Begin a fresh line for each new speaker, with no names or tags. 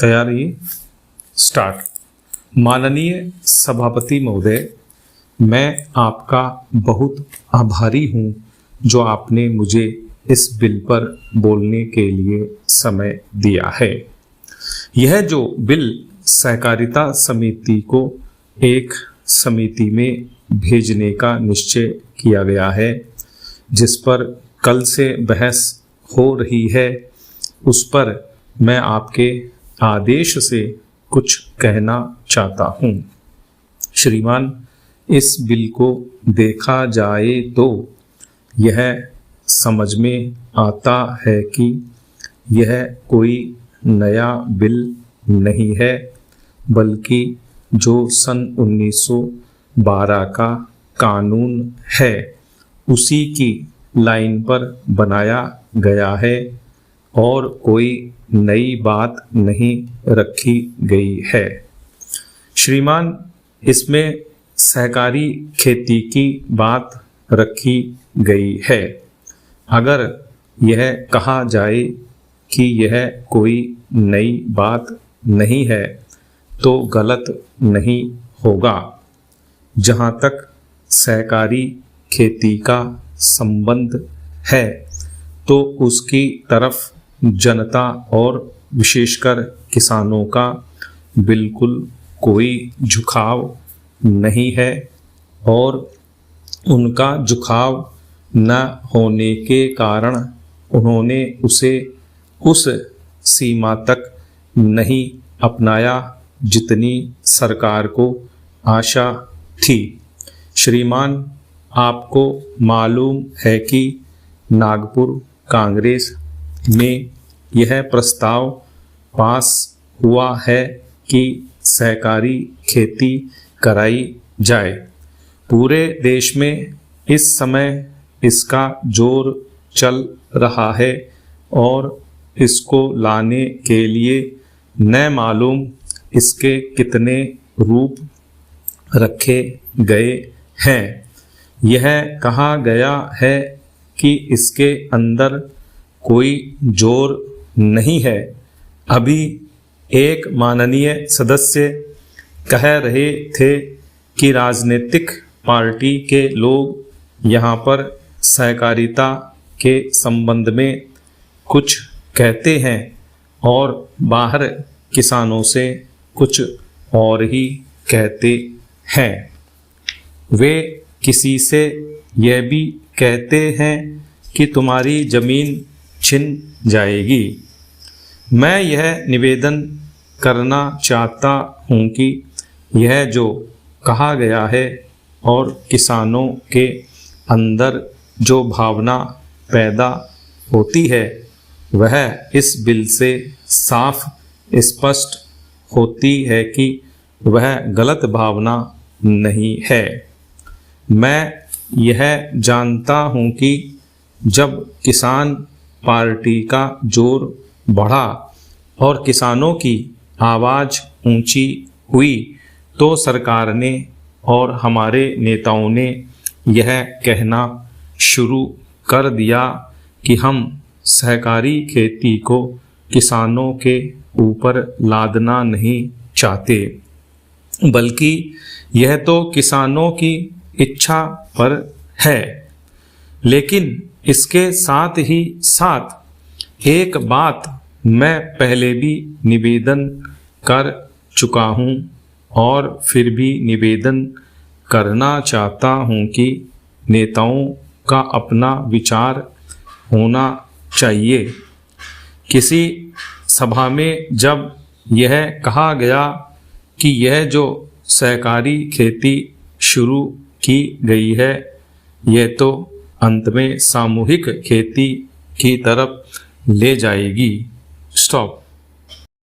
तैयारी स्टार्ट। माननीय सभापति महोदय, मैं आपका बहुत आभारी हूँ जो आपने मुझे इस बिल पर बोलने के लिए समय दिया है। यह जो बिल सहकारिता समिति को एक समिति में भेजने का निश्चय किया गया है, जिस पर कल से बहस हो रही है, उस पर मैं आपके आदेश से कुछ कहना चाहता हूँ। श्रीमान, इस बिल को देखा जाए तो यह समझ में आता है कि यह कोई नया बिल नहीं है, बल्कि जो सन 1912 का कानून है उसी की लाइन पर बनाया गया है और कोई नई बात नहीं रखी गई है। श्रीमान, इसमें सहकारी खेती की बात रखी गई है। अगर यह कहा जाए कि यह कोई नई बात नहीं है तो गलत नहीं होगा। जहाँ तक सहकारी खेती का संबंध है तो उसकी तरफ जनता और विशेषकर किसानों का बिल्कुल कोई झुकाव नहीं है और उनका झुकाव न होने के कारण उन्होंने उसे उस सीमा तक नहीं अपनाया जितनी सरकार को आशा थी। श्रीमान, आपको मालूम है कि नागपुर कांग्रेस में यह प्रस्ताव पास हुआ है कि सहकारी खेती कराई जाए। पूरे देश में इस समय इसका जोर चल रहा है और इसको लाने के लिए न मालूम इसके कितने रूप रखे गए हैं। यह कहा गया है कि इसके अंदर कोई जोर नहीं है। अभी एक माननीय सदस्य कह रहे थे कि राजनीतिक पार्टी के लोग यहाँ पर सहकारिता के संबंध में कुछ कहते हैं और बाहर किसानों से कुछ और ही कहते हैं। वे किसी से यह भी कहते हैं कि तुम्हारी ज़मीन छिन जाएगी। मैं यह निवेदन करना चाहता हूँ कि यह जो कहा गया है और किसानों के अंदर जो भावना पैदा होती है वह इस बिल से साफ स्पष्ट होती है कि वह गलत भावना नहीं है। मैं यह जानता हूँ कि जब किसान पार्टी का जोर बढ़ा और किसानों की आवाज़ ऊंची हुई तो सरकार ने और हमारे नेताओं ने यह कहना शुरू कर दिया कि हम सहकारी खेती को किसानों के ऊपर लादना नहीं चाहते, बल्कि यह तो किसानों की इच्छा पर है। लेकिन इसके साथ ही साथ एक बात मैं पहले भी निवेदन कर चुका हूँ और फिर भी निवेदन करना चाहता हूँ कि नेताओं का अपना विचार होना चाहिए। किसी सभा में जब यह कहा गया कि यह जो सहकारी खेती शुरू की गई है यह तो अंत में सामूहिक खेती की तरफ ले जाएगी। स्टॉप।